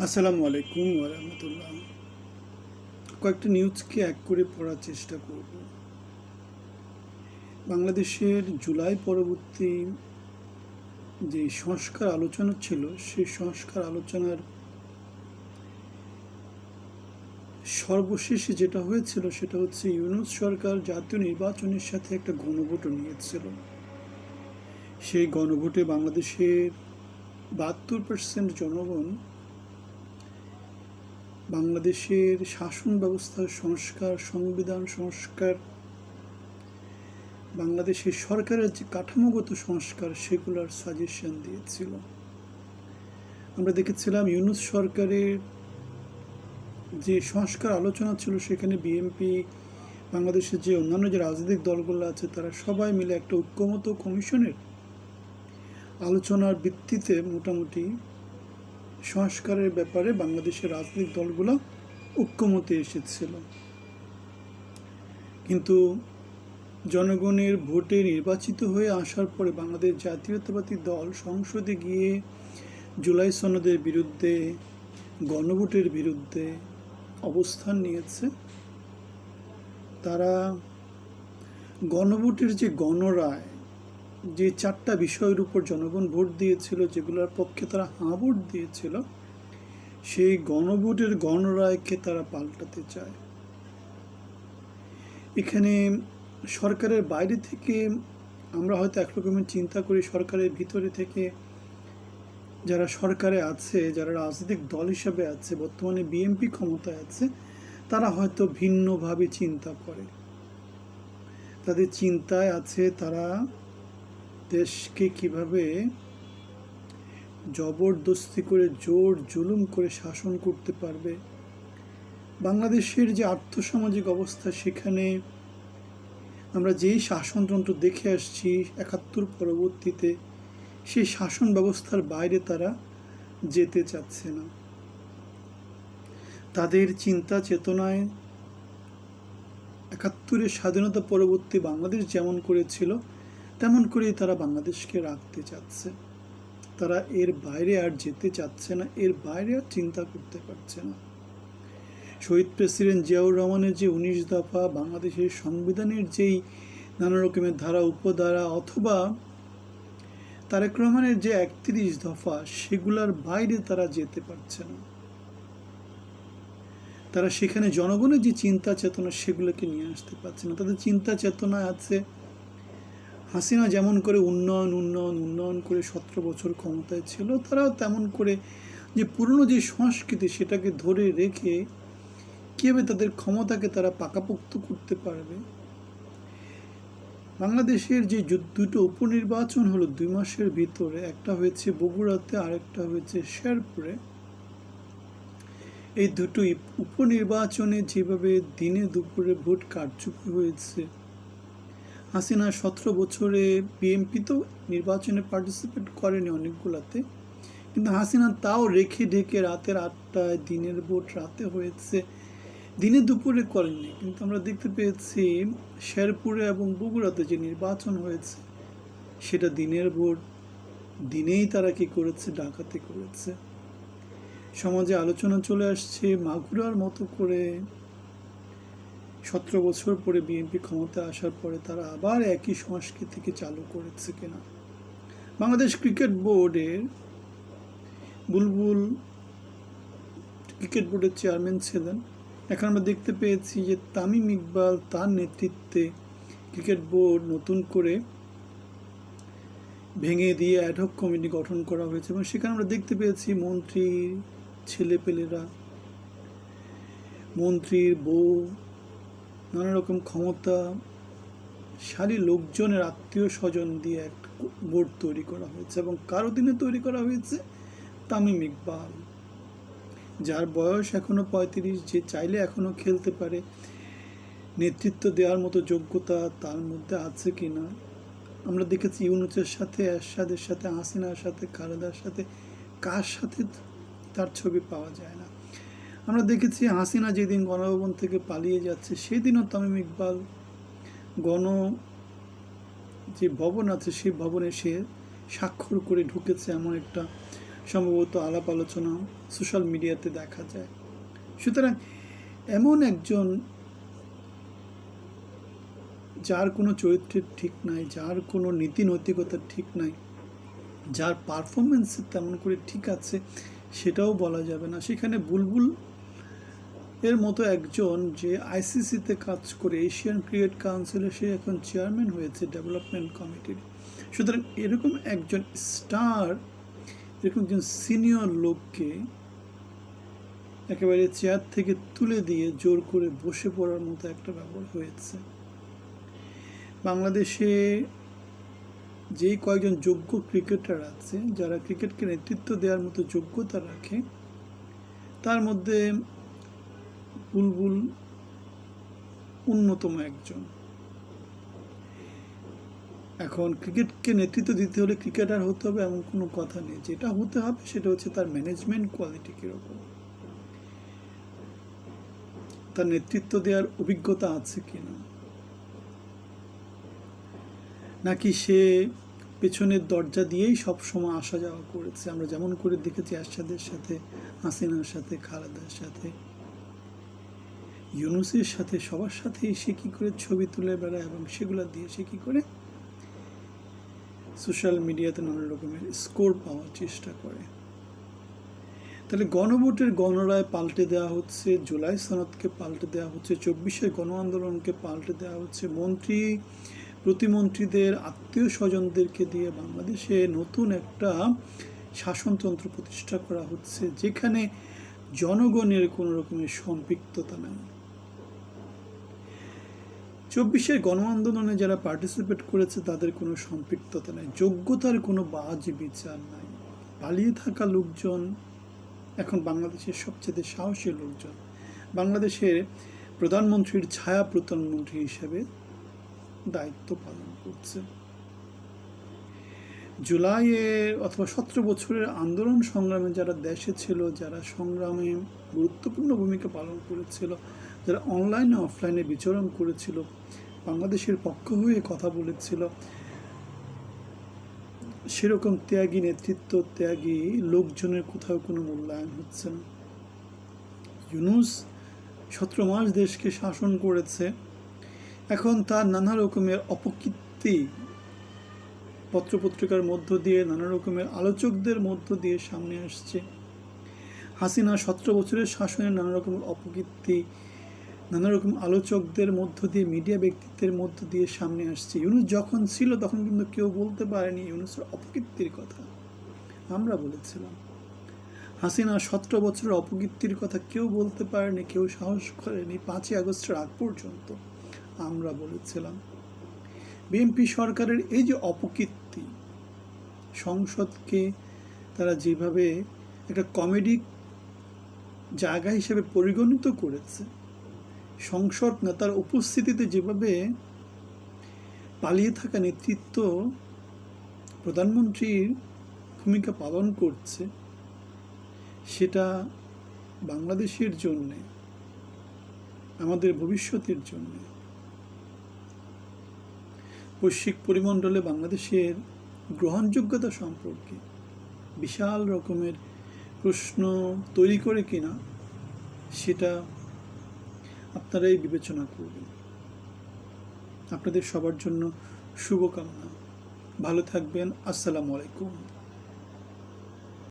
আসসালামু আলাইকুম ওরহমতুল্লাহ। কয়েকটা নিউজকে এক করে পড়ার চেষ্টা করব। বাংলাদেশের জুলাই পরবর্তী যে সংস্কার আলোচনা ছিল, সেই সংস্কার আলোচনার সর্বশেষে যেটা হয়েছিল সেটা হচ্ছে ইউনূস সরকার জাতীয় নির্বাচনের সাথে একটা গণভোটও নিয়েছিল। সেই গণভোটে বাংলাদেশের ৭২% জনগণ বাংলাদেশের শাসন ব্যবস্থার সংস্কার, সংবিধান সংস্কার, বাংলাদেশের সরকারের যে কাঠামোগত সংস্কার সেগুলোর সাজেশন দিয়েছিল। আমরা দেখেছিলাম ইউনূস সরকারের যে সংস্কার আলোচনা ছিল সেখানে বিএনপি, বাংলাদেশের যে অন্যান্য যে রাজনৈতিক দলগুলো আছে তারা সবাই মিলে একটা ঐক্যমত কমিশনের আলোচনার ভিত্তিতে মোটামুটি সংস্কারের ব্যাপারে বাংলাদেশের রাজনৈতিক দলগুলো ঐক্যমতে এসেছিল। কিন্তু জনগণের ভোটে নির্বাচিত হয়ে আসার পরে বাংলাদেশ জাতীয়তাবাদী দল সংসদে গিয়ে জুলাই সনদের বিরুদ্ধে, গণভোটের বিরুদ্ধে অবস্থান নিয়েছে। তারা গণভোটের যে গণরায়, যে 4টা বিষয়ের উপর জনগণ ভোট দিয়েছিল, যেগুলোর পক্ষে তারা হাঁ ভোট দিয়েছিল, সেই গণভোটের গণরায়কে তারা পাল্টাতে চায়। এখানে সরকারের বাইরে থেকে আমরা হয়তো একরকমের চিন্তা করি, সরকারের ভিতরে থেকে যারা সরকারে আছে, যারা রাজনৈতিক দল হিসাবে আছে, বর্তমানে বিএনপি ক্ষমতায় আছে, তারা হয়তো ভিন্নভাবে চিন্তা করে। তাদের চিন্তায় আছে তারা দেশকে কিভাবে জবরদস্তি করে, জোর জুলুম করে শাসন করতে পারবে। বাংলাদেশের যে আর্থসামাজিক অবস্থা, সেখানে আমরা যেই শাসনতন্ত্র দেখে আসছি ৭১ পরবর্তীতে, সেই শাসন ব্যবস্থার বাইরে তারা যেতে চাচ্ছে না। তাদের চিন্তা চেতনায় ৭১-এর স্বাধীনতা পরবর্তী বাংলাদেশ যেমন করেছিল তেমন করেই তারা বাংলাদেশকে রাখতে চাচ্ছে। তারা এর বাইরে আর যেতে চাচ্ছে না, এর বাইরে আর চিন্তা করতে পারছে না। শহীদ প্রেসিডেন্ট জিয়াউর রহমানের যে ১৯ দফা, বাংলাদেশের সংবিধানের যেই নানা রকমের ধারা উপধারা, অথবা তারেক রহমানের যে ৩১ দফা, সেগুলার বাইরে তারা যেতে পারছে না। তারা সেখানে জনগণের যে চিন্তা চেতনা সেগুলোকে নিয়ে আসতে পারছে না। তাদের চিন্তা চেতনায় আছে হাসিনা যেমন করে উন্নয়ন উন্নয়ন উন্নয়ন করে ১৭ বছর ক্ষমতায় ছিল, তারাও তেমন করে যে পুরনো যে সংস্কৃতি সেটাকে ধরে রেখে কীভাবে তাদের ক্ষমতাকে তারা পাকাপোক্ত করতে পারবে। বাংলাদেশের যে দুটো উপনির্বাচন হলো ২ মাসের ভিতরে, একটা হয়েছে বগুড়াতে, আরেকটা হয়েছে শেরপুরে। এই দুটো উপনির্বাচনে যেভাবে দিনে দুপুরে ভোট কারচুপি হয়েছে, হাসিনা ১৭ বছরে বিএনপি তো নির্বাচনে পার্টিসিপেট করেনি অনেকগুলাতে, কিন্তু হাসিনা তাও রেখে ঢেকে রাতের ৮টায় দিনের ভোট রাতে হয়েছে, দিনে দুপুরে করেননি। কিন্তু আমরা দেখতে পেয়েছি শেরপুরে এবং বগুড়াতে যে নির্বাচন হয়েছে সেটা দিনের ভোট, দিনেই তারা কি করেছে, ডাকাতি করেছে। সমাজে আলোচনা চলে আসছে মাগুরার মতো করে ১৭ বছর পরে বিএনপি ক্ষমতায় আসার পরে তারা আবার একই সংস্কৃতিকে চালু করেছে কিনা। বাংলাদেশ ক্রিকেট বোর্ডের বুলবুল ক্রিকেট বোর্ডের চেয়ারম্যান ছিলেন। এখন আমরা দেখতে পেয়েছি যে তামিম ইকবাল, তার নেতৃত্বে ক্রিকেট বোর্ড নতুন করে ভেঙে দিয়ে অ্যাডহক কমিটি গঠন করা হয়েছে, এবং সেখানে আমরা দেখতে পেয়েছি মন্ত্রীর ছেলেপেলেরা, মন্ত্রীর বউ, নানা রকম ক্ষমতাশালী লোকজনের আত্মীয় স্বজন দিয়ে এক বোর্ড তৈরি করা হয়েছে, এবং কার অধীনে তৈরি করা হয়েছে? তামিম ইকবাল, যার বয়স এখনো ৩৫, যে চাইলে এখনো খেলতে পারে। নেতৃত্ব দেওয়ার মতো যোগ্যতা তার মধ্যে আছে কিনা আমরা দেখেছি। ইউনূসের সাথে, এরশাদের সাথে, হাসিনার সাথে, খালেদার সাথে, কার সাথে তার ছবি পাওয়া যায় না। আমরা দেখেছি হাসিনা যেদিন গণভবন থেকে পালিয়ে যাচ্ছে সেদিনও তামিম ইকবাল যে ভবন আছে সেই ভবনে সে স্বাক্ষর করে ঢুকেছে, এমন একটা সম্ভবত আলাপ আলোচনা সোশ্যাল মিডিয়াতে দেখা যায়। সুতরাং এমন একজন যার কোনো চরিত্রের ঠিক নাই, যার কোনো নীতি নৈতিকতার ঠিক নাই, যার পারফরমেন্স তেমন করে ঠিক আছে সেটাও বলা যাবে না, সেখানে বুলবুল এর মতো একজন যে আইসিসিতে কাজ করে এশিয়ান ক্রিকেট কাউন্সিলে সে এখন চেয়ারম্যান হয়েছে ডেভেলপমেন্ট কমিটির। সুতরাং এরকম একজন স্টার, এরকম একজন সিনিয়র লোককে একেবারে চেয়ার থেকে তুলে দিয়ে জোর করে বসে পড়ার মতো একটা ব্যাপার হয়েছে। বাংলাদেশে যেই কয়েকজন যোগ্য ক্রিকেটার আছে যারা ক্রিকেটকে নেতৃত্ব দেওয়ার মতো যোগ্যতা রাখে, তার মধ্যে বুলবুল অন্যতম একজন। এখন ক্রিকেটকে নেতৃত্ব দিতে হলে ক্রিকেটার হতে হবে এমন কোনো কথা নেই, যেটা হতে হবে সেটা হচ্ছে তার ম্যানেজমেন্ট কোয়ালিটি কীরকম, তার নেতৃত্ব দেওয়ার অভিজ্ঞতা আছে কিনা, নাকি সে পেছনের দরজা দিয়েই সব সময় আসা যাওয়া করেছে। আমরা যেমন করে দেখেছি এরশাদের সাথে, হাসিনার সাথে, খালেদার সাথে, ইউনূসের সাথে, সবার সাথেই সে কী করে ছবি তুলে বেড়ায় এবং সেগুলো দিয়ে সে কী করে সোশ্যাল মিডিয়াতে নানা রকমের স্কোর পাওয়ার চেষ্টা করে। তাহলে গণভোটের গণরায় পাল্টে দেওয়া হচ্ছে, জুলাই সনদকে পাল্টে দেওয়া হচ্ছে, 24-এর গণ আন্দোলনকে পাল্টে দেওয়া হচ্ছে, মন্ত্রী প্রতিমন্ত্রীদের আত্মীয় স্বজনদেরকে দিয়ে বাংলাদেশে নতুন একটা শাসনতন্ত্র প্রতিষ্ঠা করা হচ্ছে যেখানে জনগণের কোনো রকমের সম্পৃক্ততা নেই। 24-এর গণ আন্দোলনে যারা পার্টিসিপেট করেছে তাদের কোনো সম্পৃক্ততা নেই, যোগ্যতার কোনো বাজ বিচার নাই। পালিয়ে থাকা লোকজন এখন বাংলাদেশের সবচেয়ে সাহসী লোকজন, বাংলাদেশের প্রধানমন্ত্রীর ছায়া প্রধানমন্ত্রী হিসেবে দায়িত্ব পালন করছে। জুলাইয়ের অথবা 17 বছরের আন্দোলন সংগ্রামে যারা দেশে ছিল, যারা সংগ্রামে গুরুত্বপূর্ণ ভূমিকা পালন করেছিল, যারা অনলাইনে অফলাইনে বিচরণ করেছিল, বাংলাদেশের পক্ষ হয়ে কথা বলেছিল, সেরকম ত্যাগী নেতৃত্ব, ত্যাগী লোকজনের কোথাও কোনো মূল্যায়ন হচ্ছে না। ইউনূস 17 মাস দেশকে শাসন করেছে, এখন তার নানা রকমের অপকীর্তি পত্রপত্রিকার মধ্য দিয়ে, নানা রকমের আলোচকদের মধ্য দিয়ে সামনে আসছে। হাসিনা 17 বছরের শাসনের নানা রকমের অপকীর্তি নানা রকম আলোচকদের মধ্য দিয়ে, মিডিয়া ব্যক্তিত্বের মধ্য দিয়ে সামনে আসছে। ইউনূস যখন ছিল তখন কিন্তু কেউ বলতে পারেনি ইউনূসের অপকীর্তির কথা, আমরা বলেছিলাম। হাসিনা 17 বছরের অপকীর্তির কথা কেউ বলতে পারেনি, কেউ সাহস করেনি 5ই আগস্টের আগ পর্যন্ত, আমরা বলেছিলাম। বিএনপি সরকারের এই যে অপকীর্তি, সংসদকে তারা যেভাবে একটা কমেডি জায়গা হিসেবে পরিগণিত করেছে, সংসদ নেতার উপস্থিতিতে যেভাবে পালিয়ে থাকা নেতৃত্ব প্রধানমন্ত্রীর ভূমিকা পালন করছে, সেটা বাংলাদেশের জন্যে, আমাদের ভবিষ্যতের জন্যে, বৈশ্বিক পরিমণ্ডলে বাংলাদেশের গ্রহণযোগ্যতা সম্পর্কে বিশাল রকমের প্রশ্ন তৈরি করে কিনা সেটা আপনারাই বিবেচনা করবেন। আপনাদের সবার জন্য শুভকামনা। ভালো থাকবেন। আসসালামু আলাইকুম।